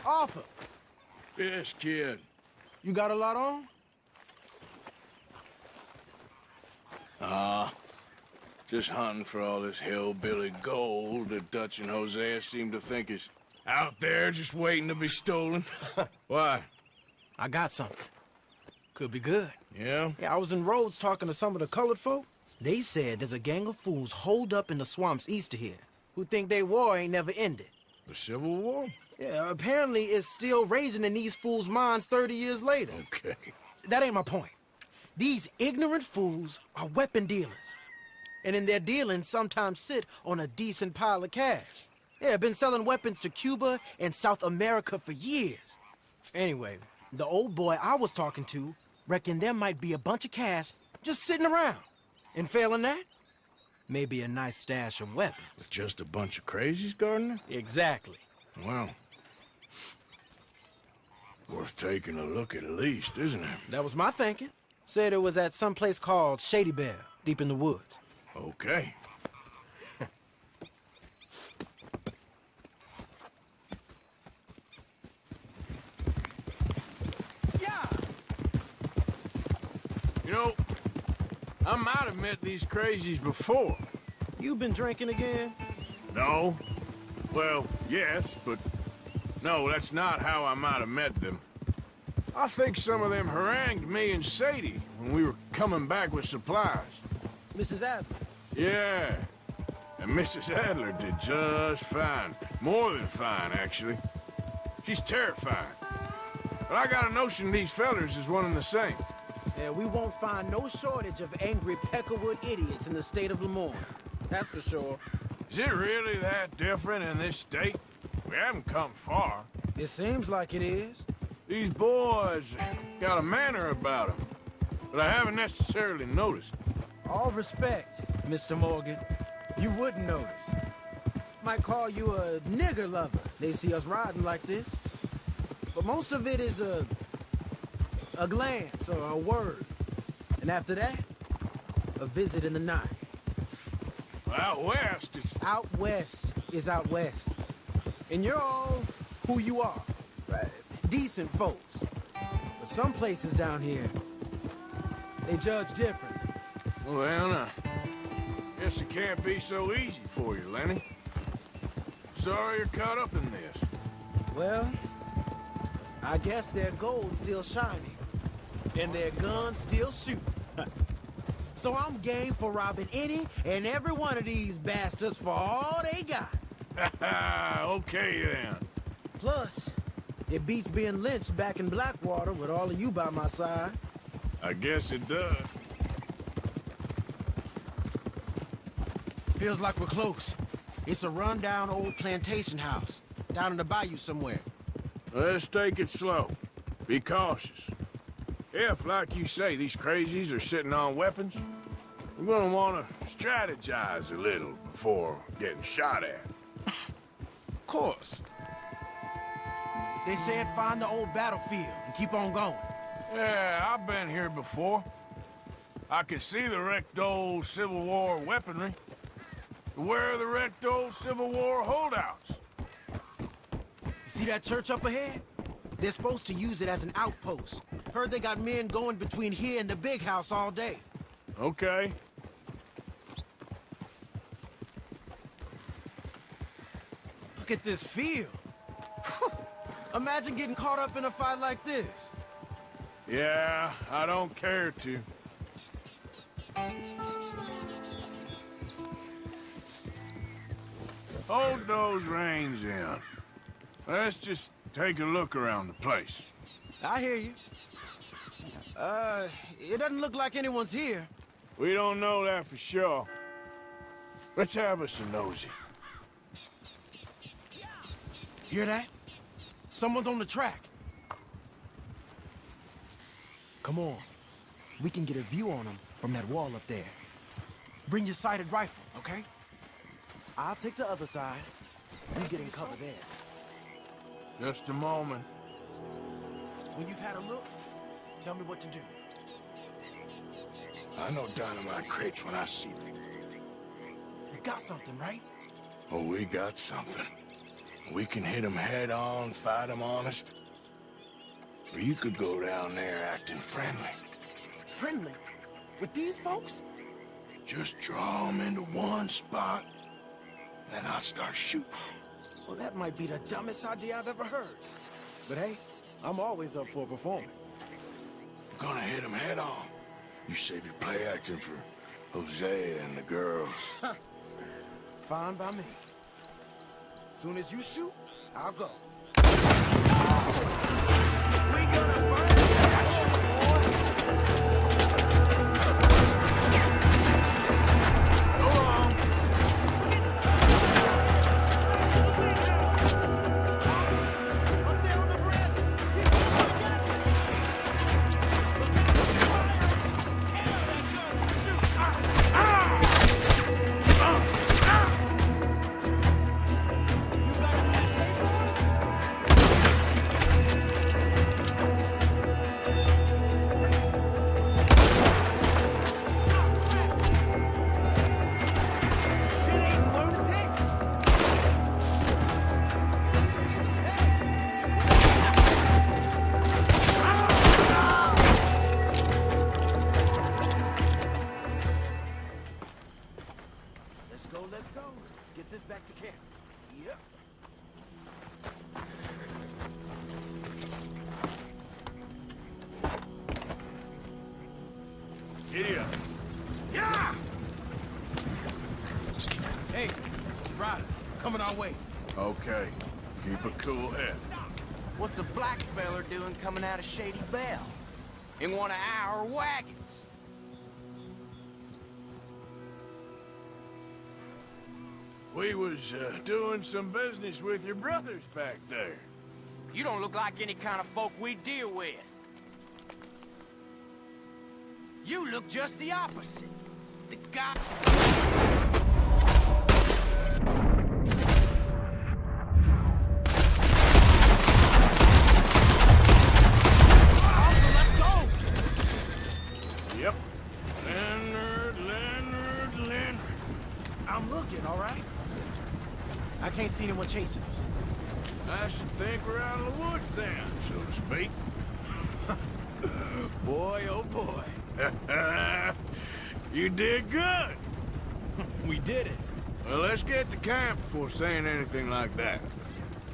Arthur. Yes, kid. You got a lot on? Just hunting for all this hillbilly gold that Dutch and Hosea seem to think is out there just waiting to be stolen. Why? I got something. Could be good. Yeah? Yeah, I was in Rhodes talking to some of the colored folk. They said there's a gang of fools holed up in the swamps east of here who think their war ain't never ended. The Civil War? Yeah, apparently it's still raging in these fools' minds 30 years later. Okay. That ain't my point. These ignorant fools are weapon dealers. And in their dealing, sometimes sit on a decent pile of cash. Yeah, been selling weapons to Cuba and South America for years. Anyway, the old boy I was talking to reckoned there might be a bunch of cash just sitting around. And failing that, maybe a nice stash of weapons. With just a bunch of crazies, Gardner? Exactly. Well, worth taking a look at least, isn't it? That was my thinking. Said it was at some place called Shady Bear, deep in the woods. Okay. Yeah! You know, I might have met these crazies before. You been drinking again? No. Well, yes, but no, that's not how I might have met them. I think some of them harangued me and Sadie when we were coming back with supplies. Mrs. Adler. Yeah. And Mrs. Adler did just fine. More than fine, actually. She's terrifying. But I got a notion these fellers is one and the same. Yeah, we won't find no shortage of angry peckerwood idiots in the state of Lemoyne. That's for sure. Is it really that different in this state? We haven't come far. It seems like it is. These boys got a manner about them, but I haven't necessarily noticed. All respect, Mr. Morgan. You wouldn't notice. Might call you a nigger lover. They see us riding like this. But most of it is a glance or a word. And after that, a visit in the night. Out west, it's... Out west is out west. And you're all who you are. Right? Decent folks. But some places down here, they judge different. Well, I guess it can't be so easy for you, Lenny. Sorry you're caught up in this. Well, I guess their gold's still shining. And their guns still shoot. So I'm game for robbing any and every one of these bastards for all they got. Okay, then. Plus, it beats being lynched back in Blackwater with all of you by my side. I guess it does. Feels like we're close. It's a rundown old plantation house, down in the bayou somewhere. Let's take it slow. Be cautious. If, like you say, these crazies are sitting on weapons, we're gonna want to strategize a little before getting shot at. Of course. They said find the old battlefield and keep on going. Yeah, I've been here before. I can see the wrecked old Civil War weaponry. Where are the wrecked old Civil War holdouts? You see that church up ahead? They're supposed to use it as an outpost. Heard they got men going between here and the big house all day. Okay. Look at this field. Imagine getting caught up in a fight like this. Yeah, I don't care to. Hold those reins in. Let's just take a look around the place. I hear you. It doesn't look like anyone's here. We don't know that for sure. Let's have us a nosy. Hear that? Someone's on the track. Come on. We can get a view on them from that wall up there. Bring your sighted rifle, okay? I'll take the other side. You get in cover there. Just a moment. When you've had a look, tell me what to do. I know dynamite crates when I see them. You got something, right? Oh, we got something. We can hit them head on, fight them honest. Or you could go down there acting friendly. Friendly? With these folks? Just draw them into one spot, then I'll start shooting. Well, that might be the dumbest idea I've ever heard. But hey, I'm always up for a performance. We're gonna hit them head on. You save your play acting for Hosea and the girls. Fine by me. Soon as you shoot, I'll go. We gonna burn it. Let's go. Get this back to camp. Yep. Giddy up. Yeah! Hey, riders, coming our way. Okay. Keep a cool head. What's a black feller doing coming out of Shady Belle? In one of our wagons? We was doing some business with your brothers back there. You don't look like any kind of folk we deal with. You look just the opposite. The guy... Yep. Leonard. I'm looking, all right? I can't see anyone chasing us. I should think we're out of the woods then, so to speak. Boy, oh boy. You did good. We did it. Well, let's get to camp before saying anything like that.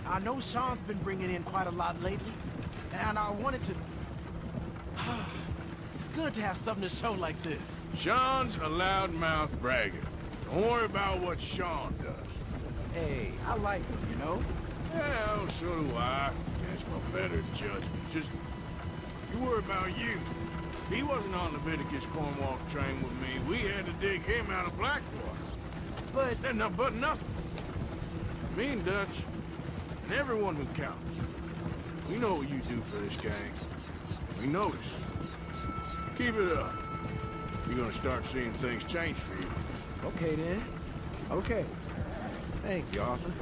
I know Sean's been bringing in quite a lot lately, and I wanted to... It's good to have something to show like this. Sean's a loudmouth bragger. Don't worry about what Sean does. Hey, I like him, you know? Well, so do I. That's my better judgment. Just, you worry about you. He wasn't on Leviticus Cornwall's train with me. We had to dig him out of Blackwater. But... But nothing. Me and Dutch, and everyone who counts. We know what you do for this gang. We notice. Keep it up. You're gonna start seeing things change for you. Okay, then. Okay. Thank you, Arthur.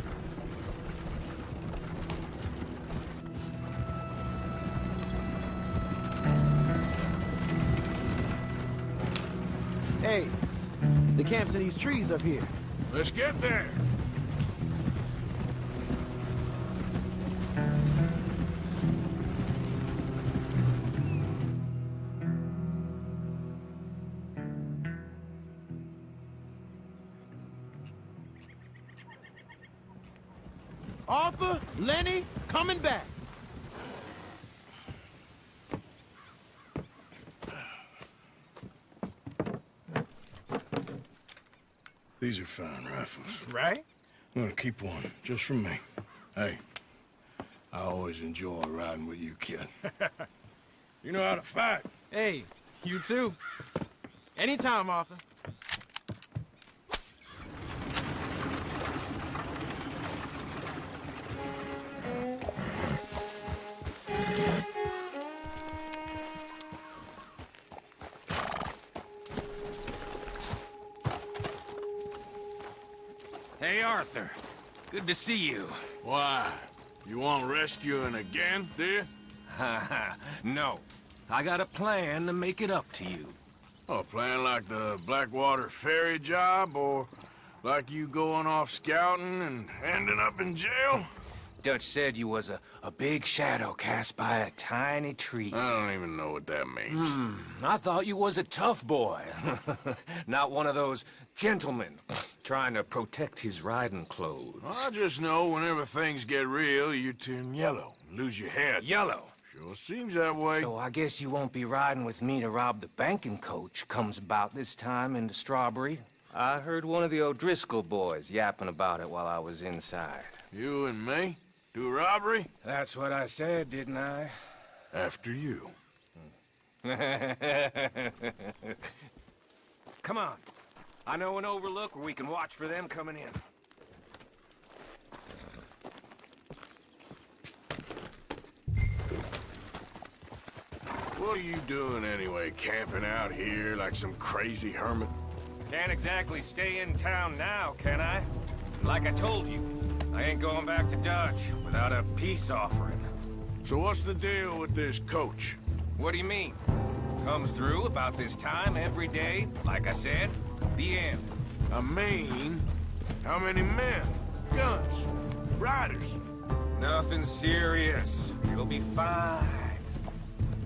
Hey, the camp's in these trees up here. Let's get there. Arthur, Lenny, coming back. These are fine rifles. Right? I'm gonna keep one, just for me. Hey, I always enjoy riding with you, kid. You know how to fight. Hey, you too. Anytime, Arthur. Hey, Arthur. Good to see you. Why? You want rescuing again, do you? No. I got a plan to make it up to you. Oh, plan like the Blackwater ferry job, or like you going off scouting and ending up in jail? Dutch said you was a big shadow cast by a tiny tree. I don't even know what that means. I thought you was a tough boy. Not one of those gentlemen trying to protect his riding clothes. I just know whenever things get real, you turn yellow and lose your head. Yellow. Sure seems that way. So I guess you won't be riding with me to rob the banking coach comes about this time in the Strawberry. I heard one of the O'Driscoll boys yapping about it while I was inside. You and me? Do a robbery? That's what I said, didn't I? After you. Come on. I know an overlook where we can watch for them coming in. What are you doing anyway, camping out here like some crazy hermit? Can't exactly stay in town now, can I? Like I told you, I ain't going back to Dutch without a peace offering. So what's the deal with this coach? What do you mean? Comes through about this time every day, like I said. The end. I mean, how many men? Guns? Riders? Nothing serious. You'll be fine.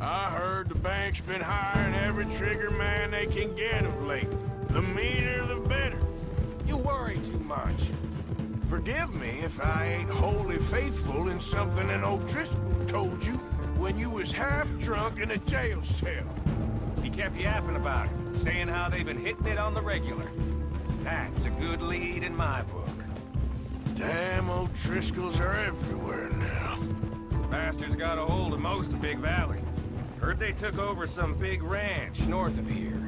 I heard the bank's been hiring every trigger man they can get of late. The meaner, the better. You worry too much. Forgive me if I ain't wholly faithful in something an O'Driscoll told you when you was half drunk in a jail cell. He kept yapping about it, saying how they've been hitting it on the regular. That's a good lead in my book. Damn O'Driscolls are everywhere now. Bastards got a hold of most of Big Valley. Heard they took over some big ranch north of here.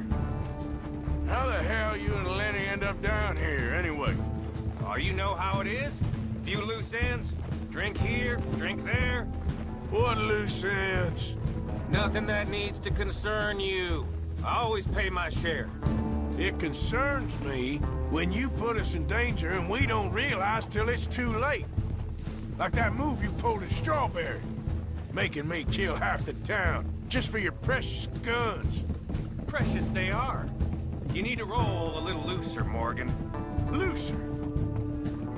How the hell you and Lenny end up down here, anyway? Oh, you know how it is? Few loose ends. Drink here, drink there. What loose ends? Nothing that needs to concern you. I always pay my share. It concerns me when you put us in danger and we don't realize till it's too late. Like that move you pulled in Strawberry. Making me kill half the town, just for your precious guns. Precious they are. You need to roll a little looser, Morgan. Looser?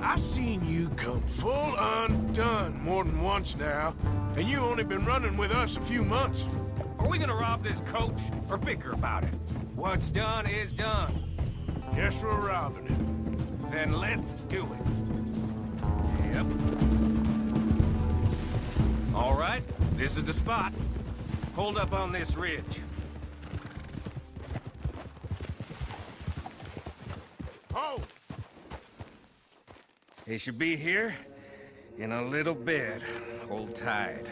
I seen you come full undone more than once now, and you only been running with us a few months. Are we gonna rob this coach, or bicker about it? What's done is done. Guess we're robbing it. Then let's do it. Yep. All right, this is the spot. Hold up on this ridge. Oh! They should be here in a little bit. Hold tight.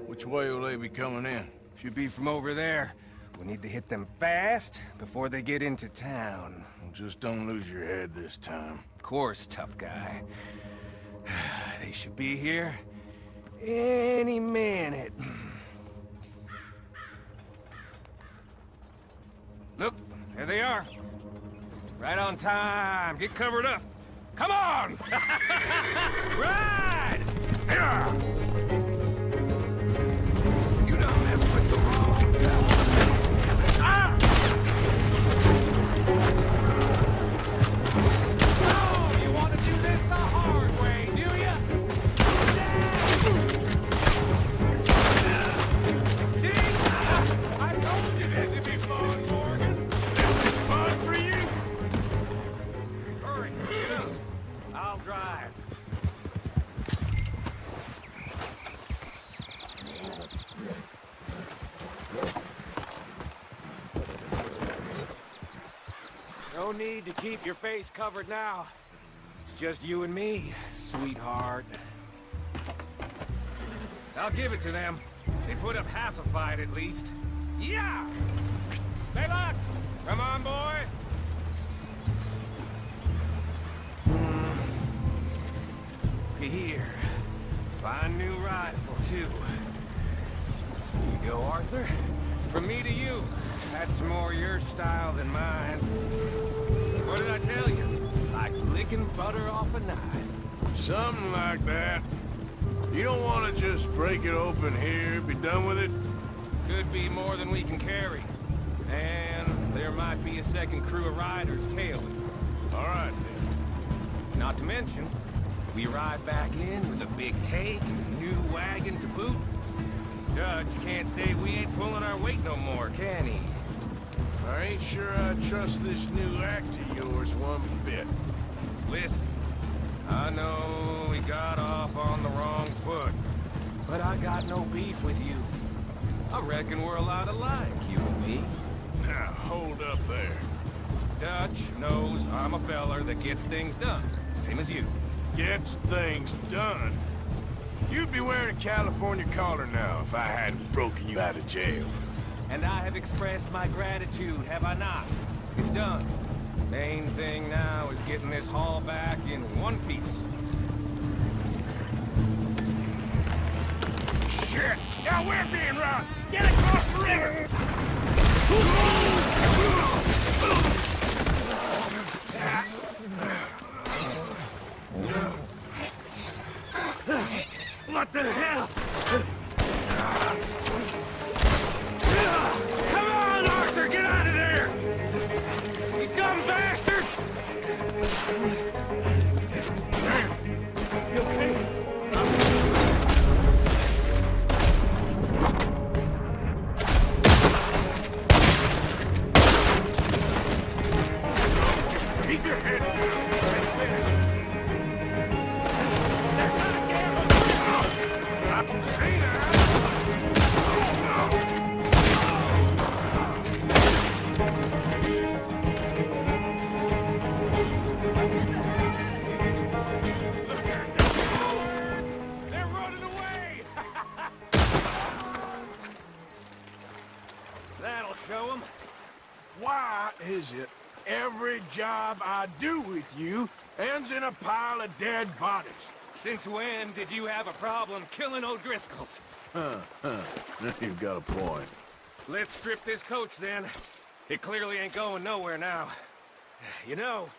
Which way will they be coming in? Should be from over there. We need to hit them fast before they get into town. Just don't lose your head this time. Of course, tough guy. They should be here any minute. Look, there they are. Right on time. Get covered up. Come on! Ride! You don't mess with the wrong fella. Ah! Oh, you want to do this the hard way, do you? See? I told you this would be fun, Morgan. This is fun for you. Hurry, get up. I'll drive. No need to keep your face covered now. It's just you and me, sweetheart. I'll give it to them. They put up half a fight at least. Yeah! Stay locked! Come on, boy! Here. Fine new rifle, too. Here you go, Arthur. From me to you. That's more your style than mine. What did I tell you? Like licking butter off a knife. Something like that. You don't want to just break it open here, be done with it? Could be more than we can carry. And there might be a second crew of riders tailing. All right, then. Not to mention, We ride back in with a big take and a new wagon to boot. Dutch can't say we ain't pulling our weight no more, can he? I ain't sure I trust this new act of yours one bit. Listen, I know we got off on the wrong foot, but I got no beef with you. I reckon we're a lot alike, you and me. Now, hold up there. Dutch knows I'm a feller that gets things done, same as you. Gets things done? You'd be wearing a California collar now if I hadn't broken you out of jail. And I have expressed my gratitude, have I not? It's done. Main thing now is getting this haul back in one piece. Shit! Now we're being robbed! Get across the river! What the hell? Come on, Arthur, get out of there! You dumb bastards! Damn! You okay? Just keep your head down. Let's finish. There's not a gamble. I can see that. Why is it every job I do with you ends in a pile of dead bodies? Since when did you have a problem killing O'Driscolls? You've got a point. Let's strip this coach then. It clearly ain't going nowhere now. You know,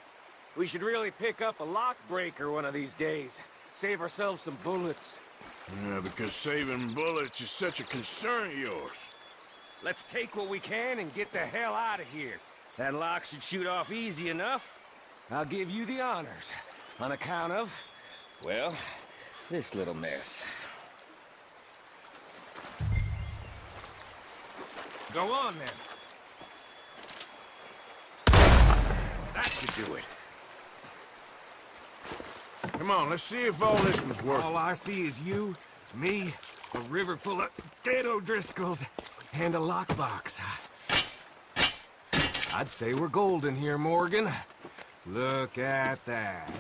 we should really pick up a lock breaker one of these days. Save ourselves some bullets. Yeah, because saving bullets is such a concern of yours. Let's take what we can and get the hell out of here. That lock should shoot off easy enough. I'll give you the honors. On account of, well, this little mess. Go on, then. That should do it. Come on, let's see if all this was worth All it. I see is you, me, a river full of dead O'Driscolls, and a lockbox. I'd say we're golden here, Morgan. Look at that.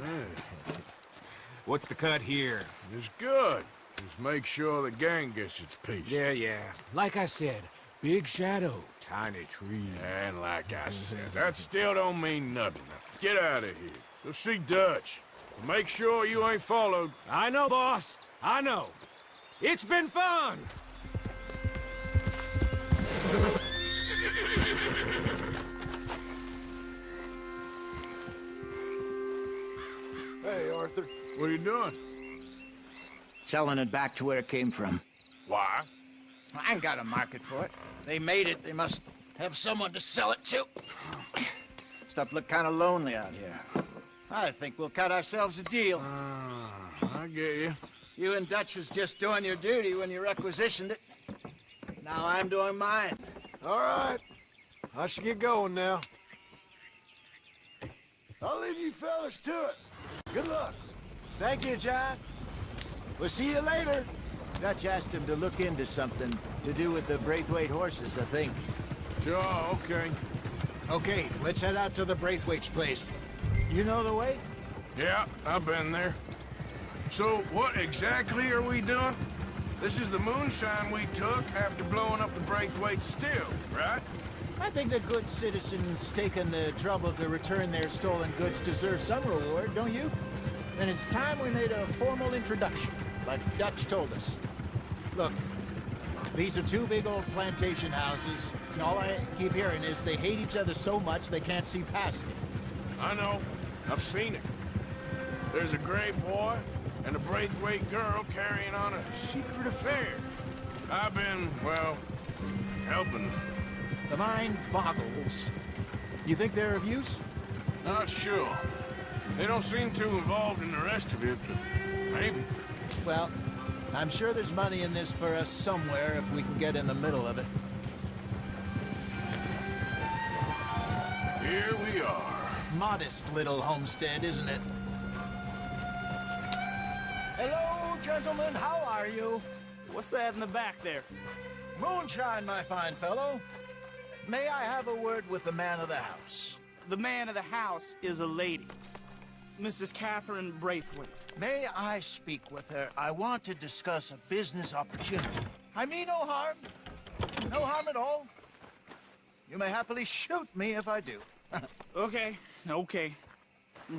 What's the cut here? It's good. Just make sure the gang gets its piece. Yeah. Like I said, big shadow, tiny tree. And like I said, that still don't mean nothing. Get out of here. Go see Dutch. Make sure you ain't followed. I know, boss. I know. It's been fun! Hey, Arthur. What are you doing? Selling it back to where it came from. Why? I ain't got a market for it. They made it. They must have someone to sell it to. Stuff look kind of lonely out here. I think we'll cut ourselves a deal. I get you. You and Dutch was just doing your duty when you requisitioned it. Now I'm doing mine. All right. I should get going now. I'll leave you fellas to it. Good luck. Thank you, John. We'll see you later. Dutch asked him to look into something to do with the Braithwaite horses, I think. Sure, okay. Okay, let's head out to the Braithwaite's place. You know the way? Yeah, I've been there. So, what exactly are we doing? This is the moonshine we took after blowing up the Braithwaite still, right? I think the good citizens taking the trouble to return their stolen goods deserve some reward, don't you? And it's time we made a formal introduction, like Dutch told us. Look, these are two big old plantation houses, and all I keep hearing is they hate each other so much they can't see past it. I know. I've seen it. There's a gray boy and a Braithwaite girl carrying on a secret affair. I've been, well, helping them. The mind boggles. You think they're of use? Not sure. They don't seem too involved in the rest of it, but maybe. Well, I'm sure there's money in this for us somewhere if we can get in the middle of it. Here we are. Modest little homestead, isn't it? Hello, gentlemen. How are you? What's that in the back there? Moonshine, my fine fellow. May I have a word with the man of the house? The man of the house is a lady. Mrs. Catherine Braithwaite. May I speak with her? I want to discuss a business opportunity. I mean no harm. No harm at all. You may happily shoot me if I do. Okay.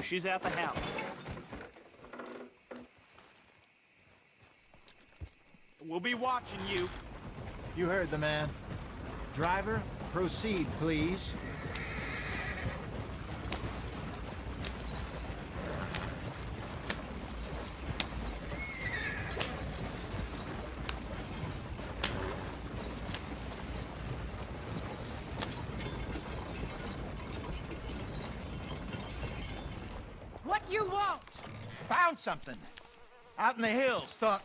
She's at the house. We'll be watching you. You heard the man. Driver, proceed, please. What you want? Found something. Out in the hills. Thought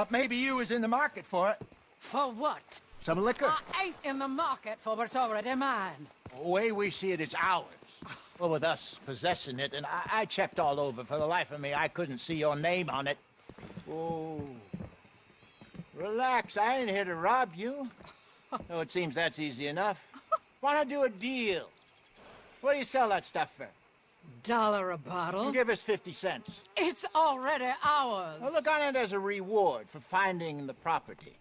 maybe you was in the market for it. For what? Some liquor. I ain't in the market for what's already mine. The way we see it, it's ours. Well, with us possessing it, and I checked all over. For the life of me, I couldn't see your name on it. Oh. Relax, I ain't here to rob you. Oh, it seems that's easy enough. Why not do a deal? What do you sell that stuff for? $1 a bottle? Give us 50 cents. It's already ours. Well, look on it as a reward for finding the property.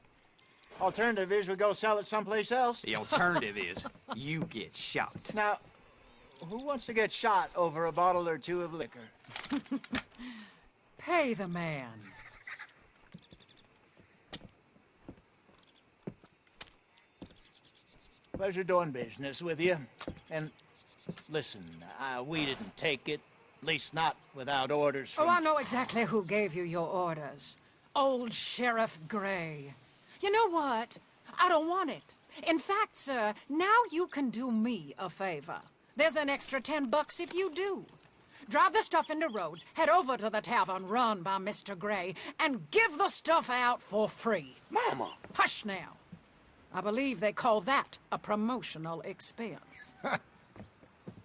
Alternative is we go sell it someplace else. The alternative is you get shot. Now, who wants to get shot over a bottle or two of liquor? Pay the man. Pleasure doing business with you. And listen, we didn't take it. At least not without orders from... Oh, I know exactly who gave you your orders. Old Sheriff Gray. You know what? I don't want it. In fact, sir, now you can do me a favor. There's an extra $10 if you do. Drive the stuff into Rhodes, head over to the tavern run by Mr. Gray, and give the stuff out for free. Mama! Hush now. I believe they call that a promotional expense.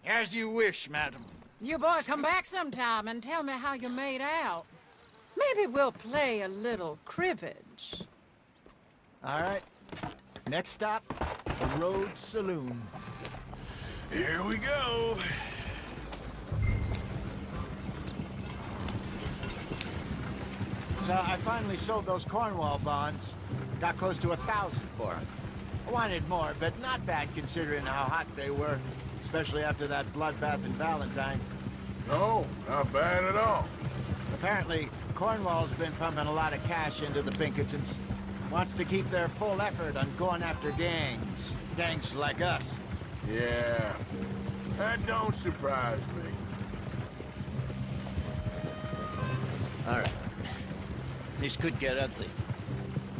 As you wish, madam. You boys come back sometime and tell me how you made out. Maybe we'll play a little cribbage. All right. Next stop, the Rhodes Saloon. Here we go. So I finally sold those Cornwall bonds. Got close to 1,000 for them. I wanted more, but not bad considering how hot they were, especially after that bloodbath in Valentine. No, not bad at all. Apparently, Cornwall's been pumping a lot of cash into the Pinkertons. Wants to keep their full effort on going after gangs. Gangs like us. Yeah, that don't surprise me. All right. This could get ugly.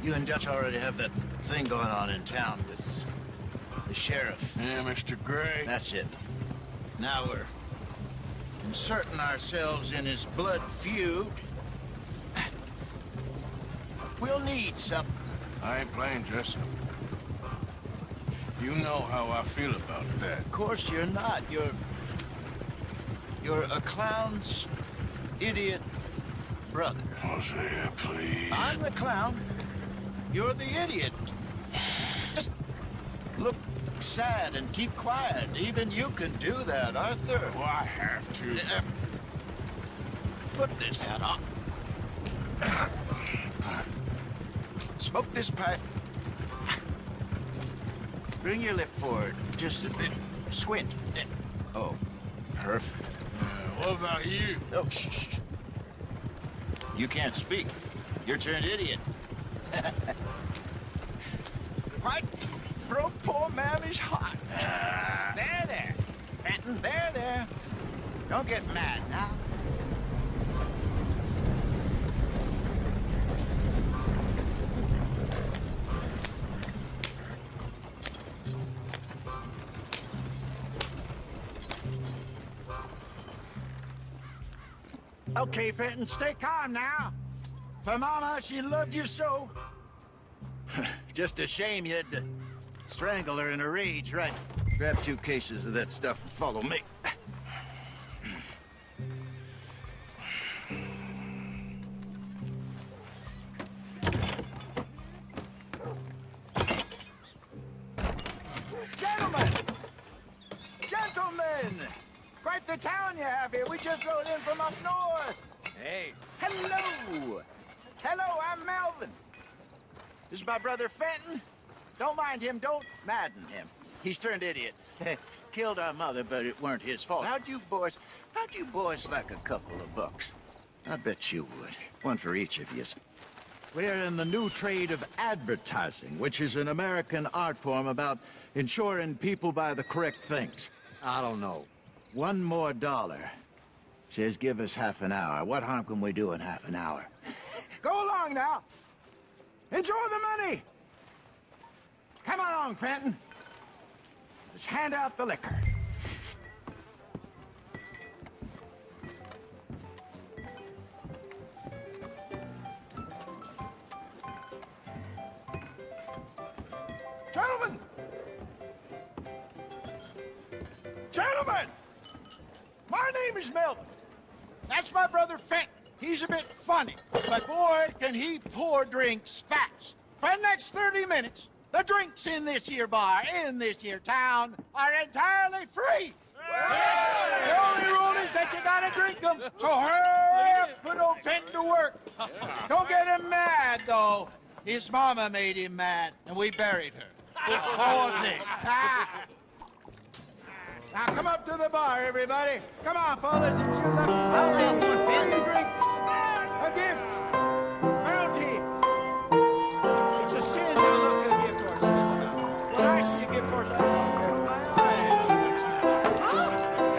You and Dutch already have that thing going on in town with the sheriff. Yeah, Mr. Gray. That's it. Now we're inserting ourselves in his blood feud. We'll need something. I ain't playing dress-up. You know how I feel about that. Of course you're not. You're a clown's idiot brother. Hosea, please. I'm the clown. You're the idiot. Just look sad and keep quiet. Even you can do that, Arthur. Oh, I have to. Put this hat on. Smoke this pipe. Bring your lip forward. Just a bit. Squint. Oh, perfect. What about you? Oh, shh. You can't speak. You're turned idiot. Right? Broke poor Mammy's heart. There. Fenton, there. Don't get mad now. Okay, Fenton, stay calm now. For Mama, she loved you so. Just a shame you had to strangle her in a rage, right? Grab 2 cases of that stuff and follow me. Gentlemen! Quite the town you have here. We just rode in from up north. Hey. Hello! Hello, I'm Melvin. This is my brother Fenton. Don't mind him, don't madden him. He's turned idiot. Killed our mother, but it weren't his fault. How'd you boys like a couple of bucks? I bet you would. One for each of you. We're in the new trade of advertising, which is an American art form about ensuring people buy the correct things. I don't know. $1 more. Says give us half an hour. What harm can we do in half an hour? Go along now. Enjoy the money. Come along, Fenton. Let's hand out the liquor. Gentlemen! Gentlemen! My name is Melvin. That's my brother Fenton. He's a bit funny, but boy, can he pour drinks fast. For the next 30 minutes, the drinks in this here bar, in this here town, are entirely free. The only rule is that you gotta drink them. So hurry up, put old Fenton to work. Don't get him mad, though. His mama made him mad, and we buried her. Poor thing. Now come up to the bar, everybody. Come on, fellas, it's your luck. I'll have one, Fenton. Drinks. A gift. Bounty. It's a sin to look a gift horse. When I see a gift horse, I don't my eyes.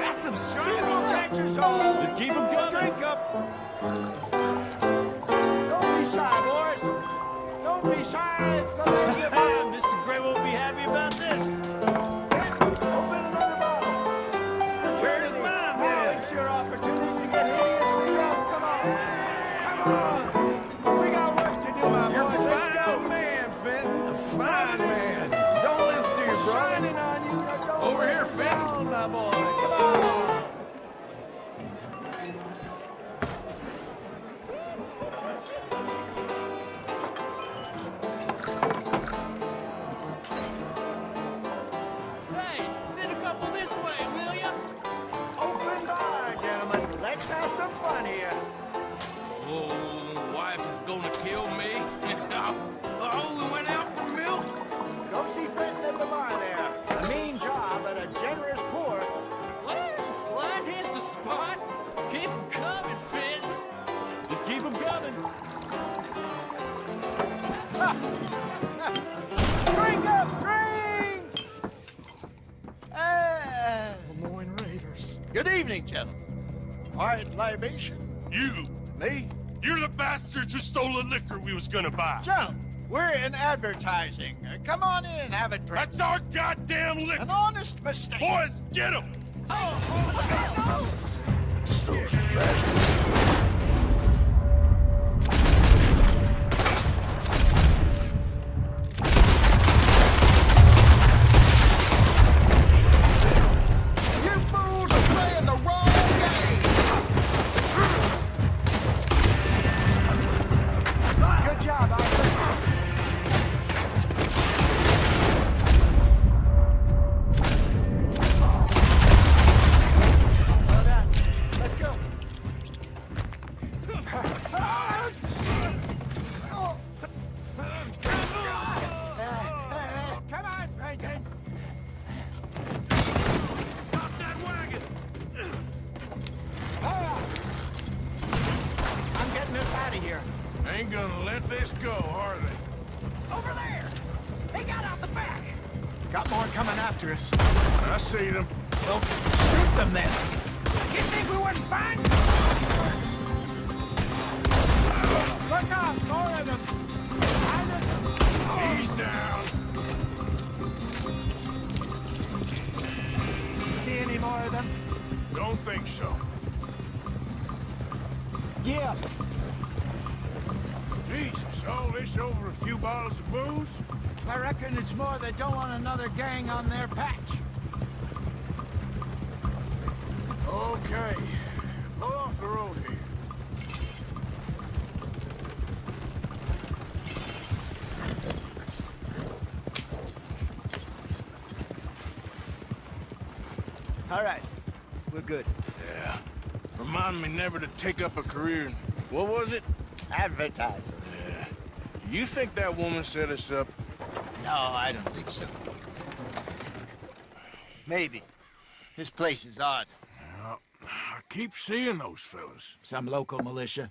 That's some strong stuff. Just keep them coming. Drink up. Don't be shy, boys. Don't be shy. It's the lady of Mr. Gray won't be happy about this. Open another bottle. Turn his mind, man. It's your opportunity to get hideously drunk. Come on. Come on. We got work to do, my boys. You're a Let's fine go. man, Fenton. A fine man. Don't listen to your brother. Shining on you. Don't Over here, let Fenton. down, my boy. Come on. Hey, send a couple this way, will ya? Open bar, gentlemen. Let's have some fun here. Oh, wife is gonna kill me. I only went out for milk. Go see Fenton at the bar there. A mean job, but a generous pour. What hit the spot? Keep them coming, Fenton. Just keep them coming. Drink up, drink! Lemoyne Raiders. Good evening, gentlemen. Quiet libation? You! Me? You're the bastards who stole the liquor we was gonna buy! Gentlemen, we're in advertising. Come on in and have a drink. That's our goddamn liquor! An honest mistake. Boys, get him! You fools are playing the wrong game! Good job, Arthur. Well done. Let's go. Come on, Franklin. Stop that wagon! Hurry up. I'm getting us out of here. Ain't gonna let this go, are they? Over there! They got out the back! Got more coming after us. I see them. Well, shoot them then. You think we wouldn't find? Look out, more of them. Behind us. He's down. See any more of them? Don't think so. Giddy up. Jesus, all this over a few bottles of booze? I reckon it's more they don't want another gang on their patch. Okay. Pull off the road here. All right. We're good. Yeah. Remind me never to take up a career in... What was it? Advertising. Yeah. You think that woman set us up? No, I don't think so. Maybe. This place is odd. Well, I keep seeing those fellas. Some local militia.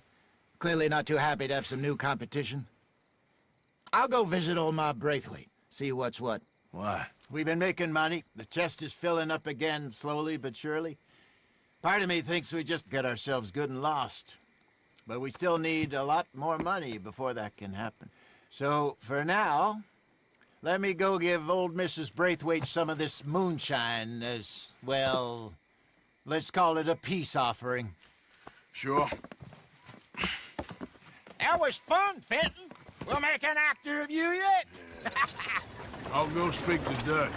Clearly not too happy to have some new competition. I'll go visit old Ma Braithwaite, see what's what. Why? We've been making money. The chest is filling up again, slowly but surely. Part of me thinks we just get ourselves good and lost. But we still need a lot more money before that can happen. So, for now, let me go give old Mrs. Braithwaite some of this moonshine as, well, let's call it a peace offering. Sure. That was fun, Fenton. We'll make an actor of you yet. Yeah. I'll go speak to Dutch.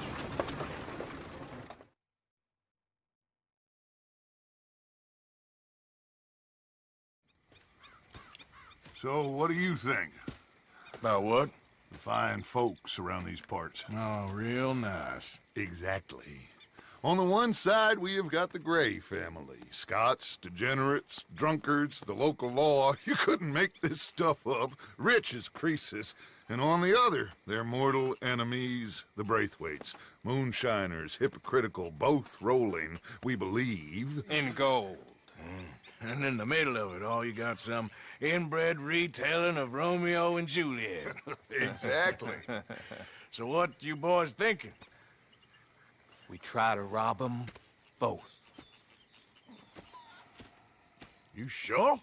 So, what do you think? About what? The fine folks around these parts. Oh, real nice. Exactly. On the one side, we have got the Gray family. Scots, degenerates, drunkards, the local law. You couldn't make this stuff up. Rich as Croesus. And on the other, their mortal enemies, the Braithwaites. Moonshiners, hypocritical, both rolling, we believe. In gold. And in the middle of it all, you got some inbred retelling of Romeo and Juliet. Exactly. So what you boys thinking? We try to rob them both. You sure?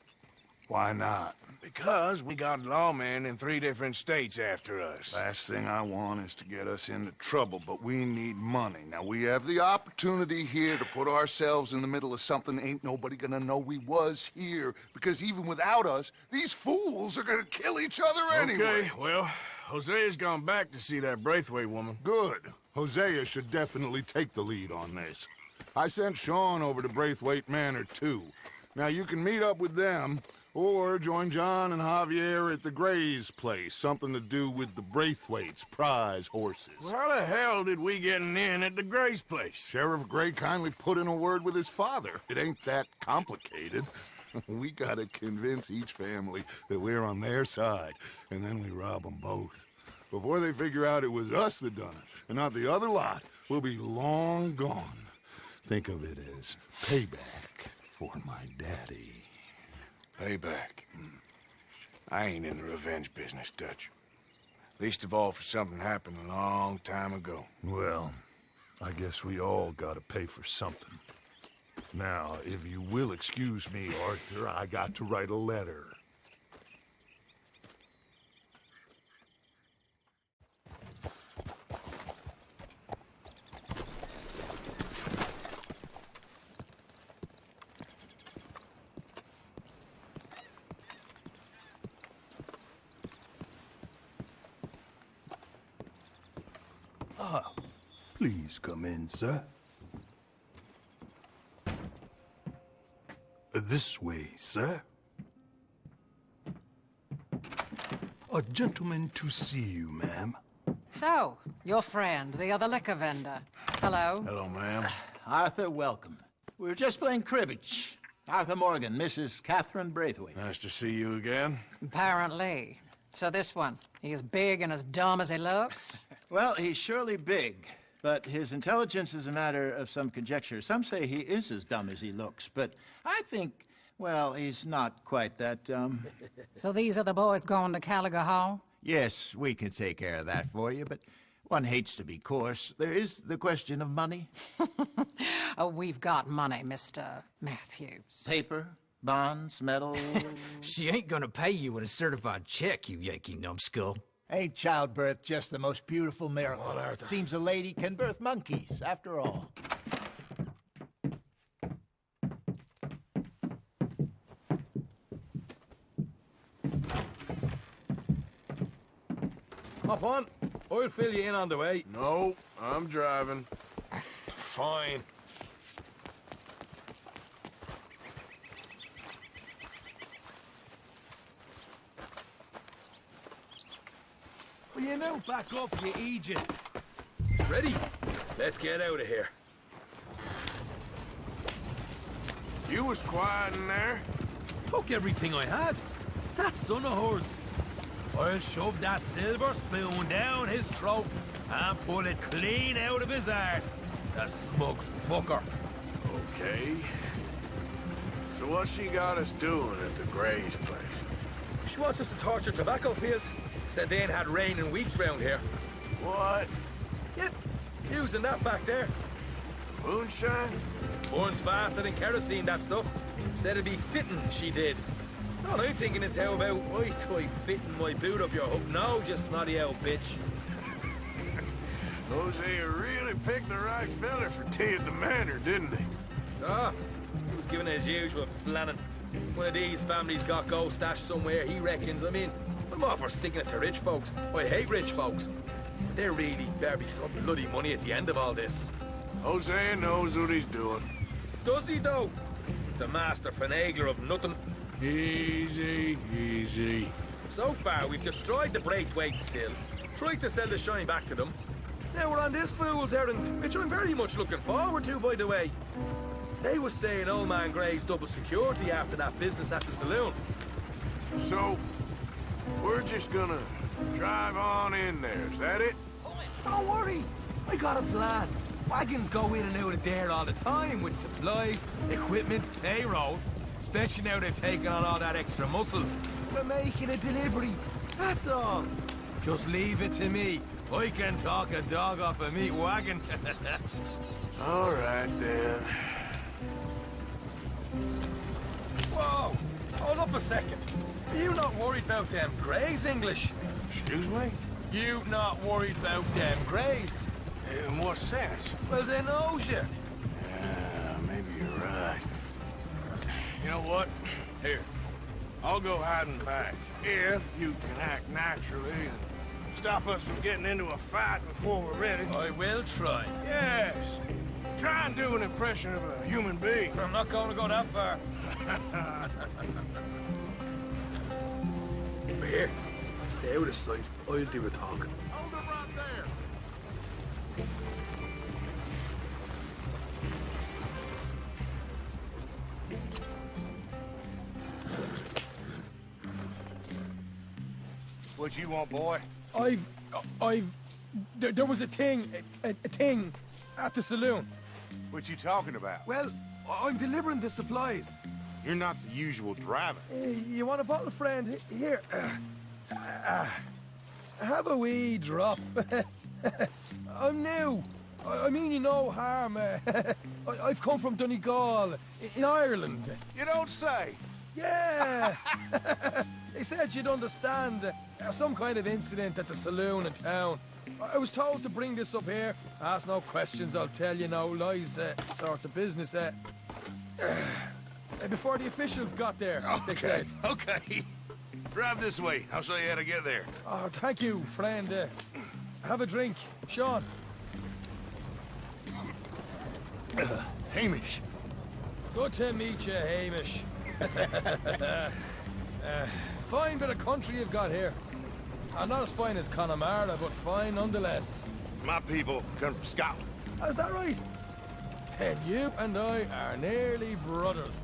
Why not? Because we got lawmen in 3 different states after us. Last thing I want is to get us into trouble, but we need money. Now, we have the opportunity here to put ourselves in the middle of something ain't nobody gonna know we was here, because even without us, these fools are gonna kill each other anyway. Okay, well, Hosea's gone back to see that Braithwaite woman. Good. Hosea should definitely take the lead on this. I sent Sean over to Braithwaite Manor, too. Now, you can meet up with them, or join John and Javier at the Gray's place. Something to do with the Braithwaite's prize horses. Well, how the hell did we get in at the Gray's place? Sheriff Gray kindly put in a word with his father. It ain't that complicated. We gotta convince each family that we're on their side, and then we rob them both. Before they figure out it was us that done it, and not the other lot, we'll be long gone. Think of it as payback for my daddy. Payback. I ain't in the revenge business, Dutch. Least of all for something happened a long time ago. Well, I guess we all gotta pay for something. Now, if you will excuse me, Arthur, I got to write a letter. Please come in, sir. This way, sir. A gentleman to see you, ma'am. So, your friend, the other liquor vendor. Hello. Hello, ma'am. Arthur, welcome. We were just playing cribbage. Arthur Morgan, Mrs. Catherine Braithwaite. Nice to see you again. Apparently. So this one, he is big and as dumb as he looks? Well, he's surely big, but his intelligence is a matter of some conjecture. Some say he is as dumb as he looks, but I think, well, he's not quite that dumb. So these are the boys going to Caliga Hall? Yes, we can take care of that for you, but one hates to be coarse. There is the question of money. Oh, we've got money, Mr. Matthews. Paper, bonds, metal. She ain't gonna pay you with a certified check, you Yankee numbskull. Ain't childbirth just the most beautiful miracle? Well, Arthur. Seems a lady can birth monkeys, after all. Hop on. I'll fill you in on the way. No, I'm driving. Fine. Will you now back up, you Egypt? Ready? Let's get out of here. You was quiet in there. Took everything I had. That son of hers. I'll shove that silver spoon down his throat and pull it clean out of his arse. The smug fucker. Okay. So what's she got us doing at the Gray's place? She wants us to torture tobacco fields. Said they ain't had rain in weeks round here. What? Yep, using that back there. Moonshine? Burns faster than kerosene, that stuff. Said it'd be fitting, she did. All I'm thinking is how about I try fitting my boot up your hook nose, you snotty old bitch. Jose really picked the right fella for tea at the manor, didn't he? Ah, he was giving his usual flannin'. One of these families got gold stashed somewhere, he reckons. I mean, I'm all for sticking it to rich folks. I hate rich folks. But there really better be some bloody money at the end of all this. Jose knows what he's doing. Does he, though? The master finagler of nothing. Easy, easy. So far, we've destroyed the Braithwaite still, tried to sell the shine back to them. Now we're on this fool's errand, which I'm very much looking forward to, by the way. They was saying old man Gray's double security after that business at the saloon. So, we're just gonna drive on in there, is that it? Don't worry, I got a plan. Wagons go in and out of there all the time with supplies, equipment, payroll. Especially now they've taken on all that extra muscle. We're making a delivery, that's all. Just leave it to me. I can talk a dog off a meat wagon. All right, then. Whoa! Hold up a second. Are you not worried about them Greys, English? Excuse me? You not worried about them Greys? In what sense? Well, they knows you. Yeah, maybe you're right. You know what? Here, I'll go hiding back. If you can act naturally and stop us from getting into a fight before we're ready. I will try. Yes. Try and do an impression of a human being. I'm not going to go that far. Here, stay out of sight. I'll do the talking. Hold him right there. What you want, boy? There was a thing at the saloon. What you talking about? Well, I'm delivering the supplies. You're not the usual driver. You want a bottle, friend? Here. Have a wee drop. I'm new. I mean you no harm. I've come from Donegal, in Ireland. You don't say. Yeah. They said you'd understand. Some kind of incident at the saloon in town. I was told to bring this up here. Ask no questions, I'll tell you no lies, sort of business. Before the officials got there, they said. Okay. Drive this way. I'll show you how to get there. Oh, thank you, friend. Have a drink. Sean. Hamish. Good to meet you, Hamish. Fine bit of country you've got here. Not as fine as Connemara, but fine nonetheless. My people come from Scotland. Is that right? And you and I are nearly brothers.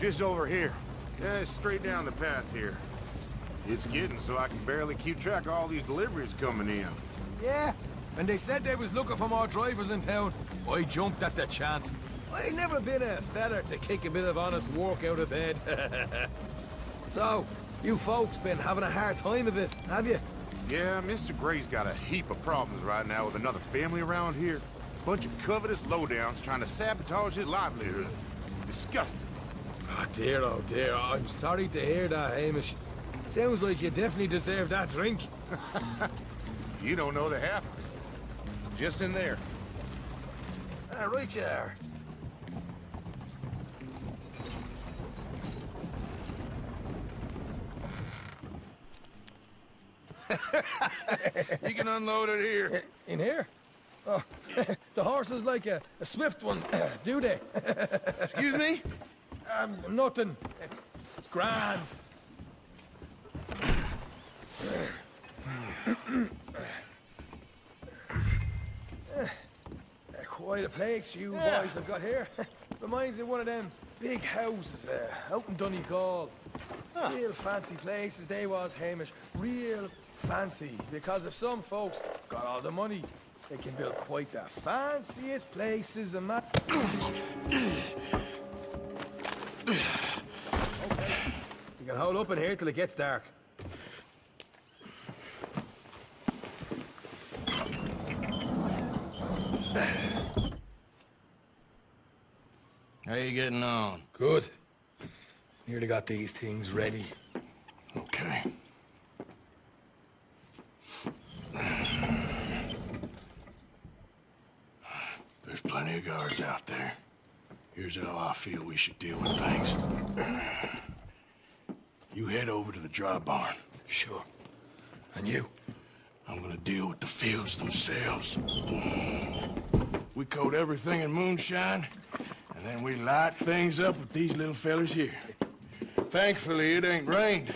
Just over here. Yeah, straight down the path here. It's getting so I can barely keep track of all these deliveries coming in. Yeah, and they said they was looking for more drivers in town. I jumped at the chance. I ain't never been a feather to kick a bit of honest work out of bed. So, you folks been having a hard time of it, have you? Yeah, Mr. Gray's got a heap of problems right now with another family around here. Bunch of covetous lowdowns trying to sabotage his livelihood. Disgusting. Oh dear, I'm sorry to hear that, Hamish. Sounds like you definitely deserve that drink. You don't know the half of it. Just in there. Right you are. You can unload it here. In here? Oh, the horse is like a swift one, do they? Excuse me? Nothing. It's grand. Quite a place you boys have got here. Reminds me of one of them big houses out in Donegal. Real fancy places they was, Hamish. Real fancy. Because if some folks got all the money, they can build quite the fanciest places and that. Okay. You can hold up in here till it gets dark. How you getting on? Good. Nearly got these things ready. Okay. There's plenty of guards out there. Here's how I feel we should deal with things. You head over to the dry barn. Sure. And you? I'm gonna deal with the fields themselves. We coat everything in moonshine, and then we light things up with these little fellers here. Thankfully, it ain't rained,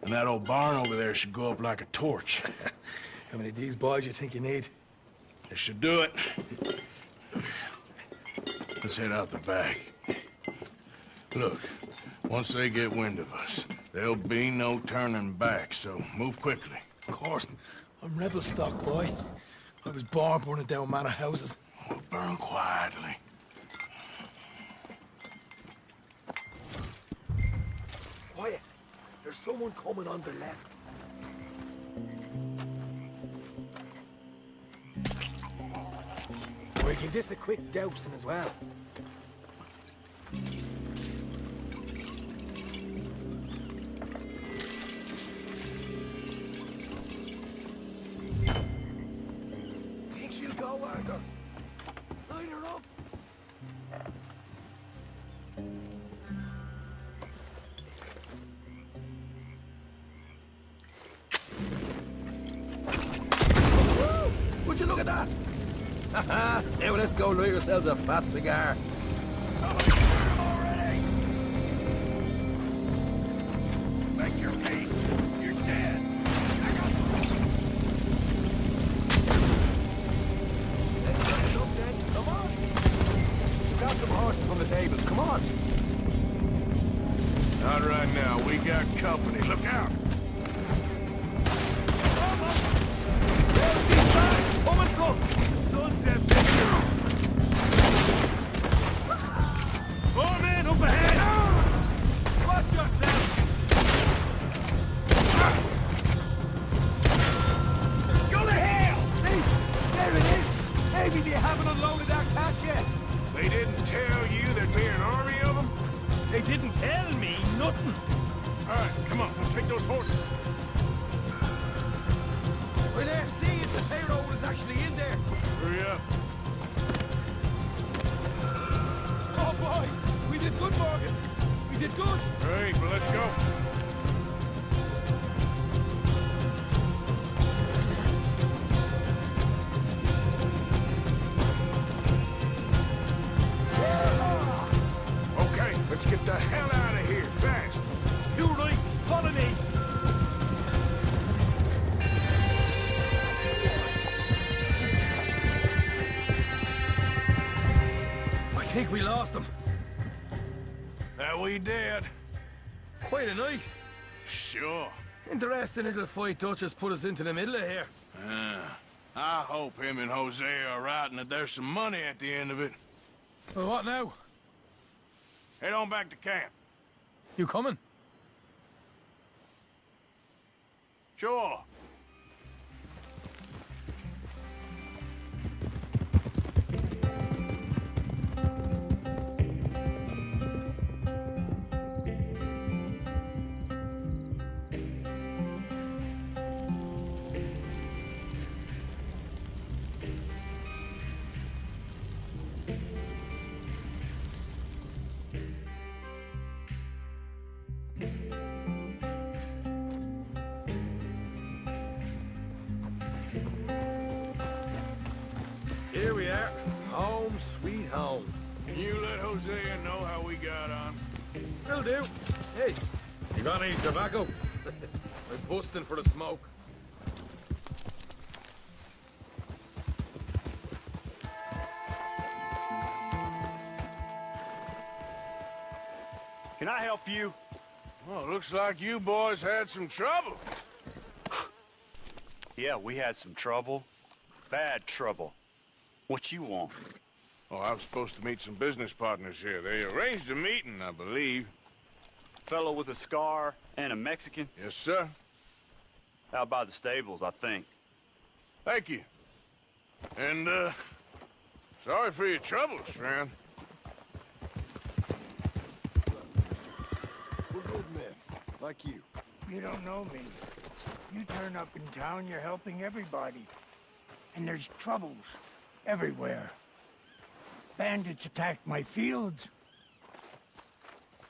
and that old barn over there should go up like a torch. How many of these boys you think you need? This should do it. Let's head out the back. Look, once they get wind of us, there'll be no turning back, so move quickly. Of course. I'm rebel stock, boy. I was born burning down manor houses. We'll burn quietly. Quiet. There's someone coming on the left. We can this a quick dousing as well. Think she'll go, Arthur? Line her up. Woo! Would you look at that? Now let's go light yourselves a fat cigar. Somebody shoot him already! Make your peace. You're dead. Let's up then. Come on. Grab some horses from the tables. Come on. Not right now. We got company. Look out! Where's these bags coming from? Sons of bitches! Four men up ahead! Watch yourself! Go to hell! See? There it is! Maybe they haven't unloaded our cash yet. They didn't tell you there'd be an army of them? They didn't tell me nothing. All right, come on. We'll take those horses. Well, let's see if the payroll is actually in there. Hurry up. Oh, boys! We did good, Morgan. We did good. Great, but let's go. Okay, let's get the hell out of here, fast. You right. Follow me. I think we lost them. That we did. Quite a night. Sure. Interesting little fight Duchess put us into the middle of here. I hope him and Jose are right and that there's some money at the end of it. Well, what now? Head on back to camp. You coming? Sure. Here we are. Home sweet home. Can you let Hosea know how we got on? Will do. Hey, you got any tobacco? I'm busting for the smoke. Can I help you? Well, looks like you boys had some trouble. Yeah, we had some trouble. Bad trouble. What you want? Oh, I was supposed to meet some business partners here. They arranged a meeting, I believe. Fellow with a scar and a Mexican? Yes, sir. Out by the stables, I think. Thank you. And, sorry for your troubles, friend. We're good men, like you. You don't know me. You turn up in town, you're helping everybody. And there's troubles everywhere. Bandits attacked my fields.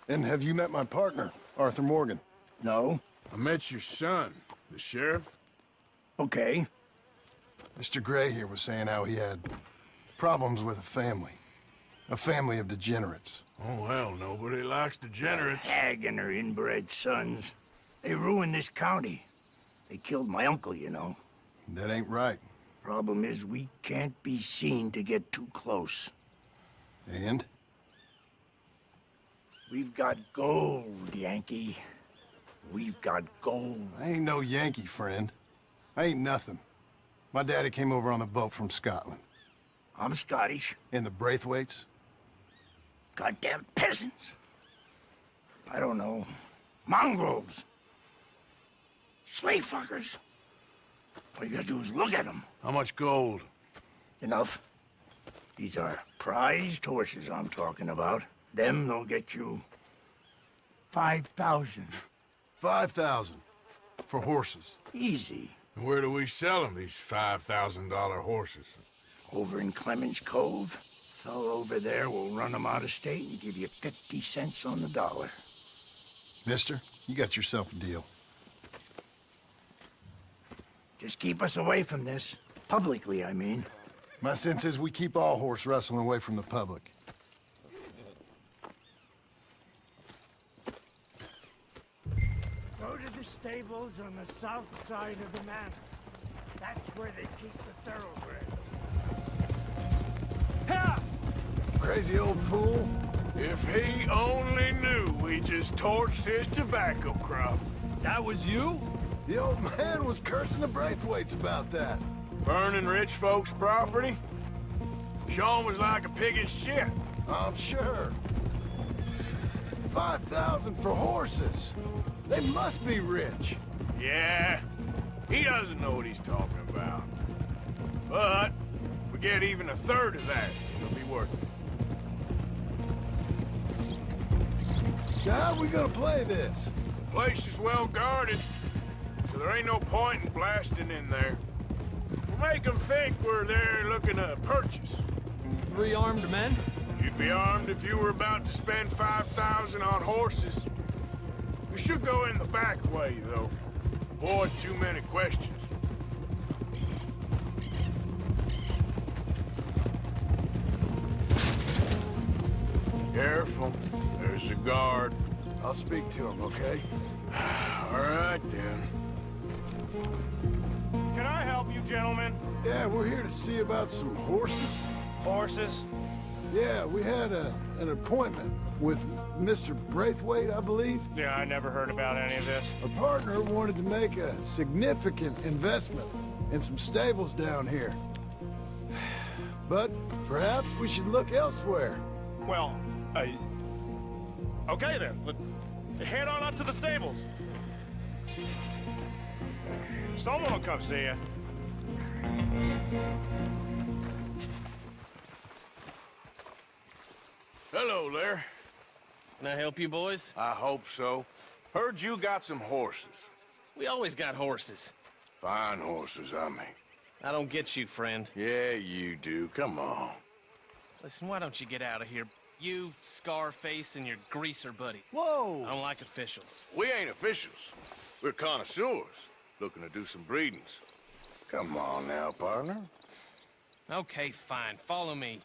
And have you met my partner, Arthur Morgan? No. I met your son, the sheriff. Okay. Mr. Gray here was saying how he had problems with a family of degenerates. Oh, well, nobody likes degenerates. Hag and her inbred sons. They ruined this county. They killed my uncle, you know. That ain't right. Problem is, we can't be seen to get too close. And? We've got gold, Yankee. We've got gold. I ain't no Yankee, friend. I ain't nothing. My daddy came over on the boat from Scotland. I'm Scottish. And the Braithwaites? Goddamn peasants. I don't know. Mongrels. Slave fuckers. All you gotta do is look at them. How much gold? Enough. These are prized horses I'm talking about. Them, they'll get you 5,000. 5,000 for horses. Easy. And where do we sell them, these $5,000 horses? Over in Clemens Cove. Fellow over there will run them out of state and give you 50 cents on the dollar. Mister, you got yourself a deal. Just keep us away from this. Publicly, I mean. My sense is we keep all horse wrestling away from the public. Go to the stables on the south side of the manor. That's where they keep the thoroughbred. Ha! Crazy old fool. If he only knew we just torched his tobacco crop. That was you? The old man was cursing the Braithwaites about that. Burning rich folks' property? Sean was like a pig in shit. I'm sure. 5,000 for horses. They must be rich. Yeah, he doesn't know what he's talking about. But, forget even a third of that, it'll be worth it. So how are we gonna play this? The place is well guarded, so there ain't no point in blasting in there. We'll make them think we're there looking to purchase. We armed men? You'd be armed if you were about to spend 5,000 on horses. We should go in the back way, though. Avoid too many questions. Careful. There's a guard. I'll speak to him, okay? All right, then. Can I help you, gentlemen? Yeah, we're here to see about some horses. Horses? Yeah, we had an appointment with Mr. Braithwaite, I believe. Yeah, I never heard about any of this. Our partner wanted to make a significant investment in some stables down here. But perhaps we should look elsewhere. Well, okay then. Head on up to the stables. Someone will come see you. Hello there. Can I help you, boys? I hope so. Heard you got some horses. We always got horses. Fine horses, I mean. I don't get you, friend. Yeah, you do. Come on. Listen, why don't you get out of here? You, Scarface, and your greaser buddy. Whoa! I don't like officials. We ain't officials. We're connoisseurs, looking to do some breedings. Come on now, partner. Okay, fine. Follow me.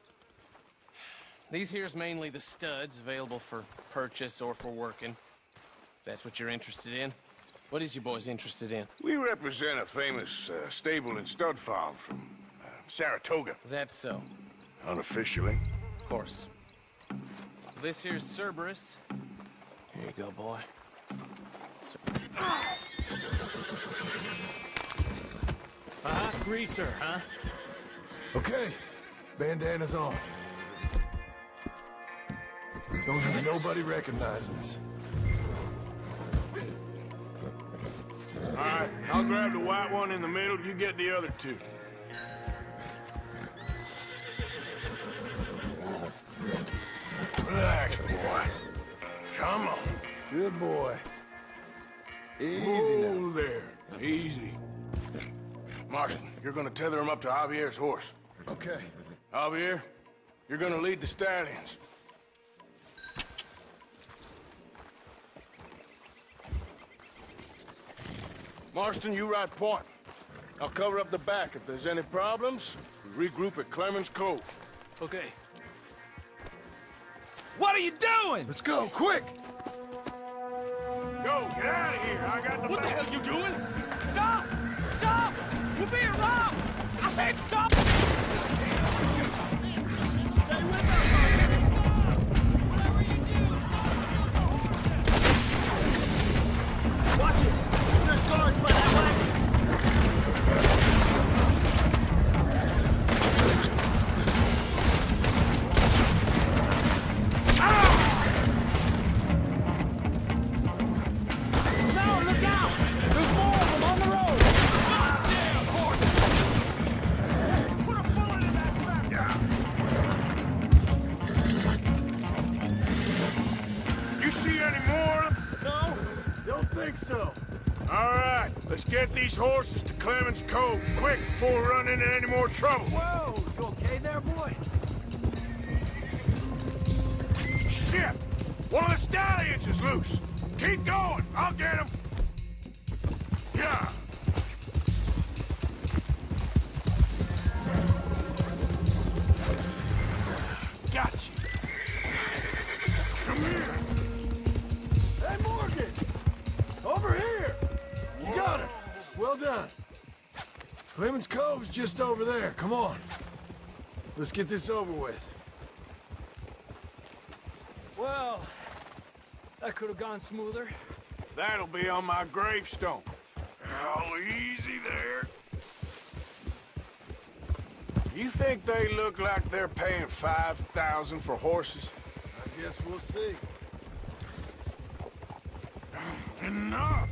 These here's mainly the studs, available for purchase or for working. If that's what you're interested in. What is you boys interested in? We represent a famous stable and stud farm from Saratoga. Is that so? Unofficially. Of course. This here's Cerberus. Here you go, boy. Greaser, huh? Okay, bandana's on. Don't have nobody recognizing us. All right, I'll grab the white one in the middle. You get the other two. Relax, boy. Come on. Good boy. Easy now. There. Easy. Marston, you're gonna tether him up to Javier's horse. Okay. Javier, you're gonna lead the stallions. Marston, you ride point. I'll cover up the back. If there's any problems, we regroup at Clemens Cove. Okay. What are you doing? Let's go, quick! Go, get out of here. I got the What the back. hell you doing? Stop! Stop! We're being robbed! I said stop! Stay with us! Whatever you do! Watch it! There's guards by that wagon! No, look out! There's more of them on the road! Damn horse! Put a bullet in that crap! Yeah. You see any more? No, don't think so. All right, let's get these horses to Clemens Cove quick before we run into any more trouble. Whoa! You okay there, boy? Shit! One of the stallions is loose. Keep going. I'll get him. Yeah. Got you. Come here. Hey, Morgan! Over here! You got it! Well done. Clemens Cove's just over there. Come on. Let's get this over with. Well, that could have gone smoother. That'll be on my gravestone. Oh, easy there. You think they look like they're paying $5,000 for horses? I guess we'll see. Enough!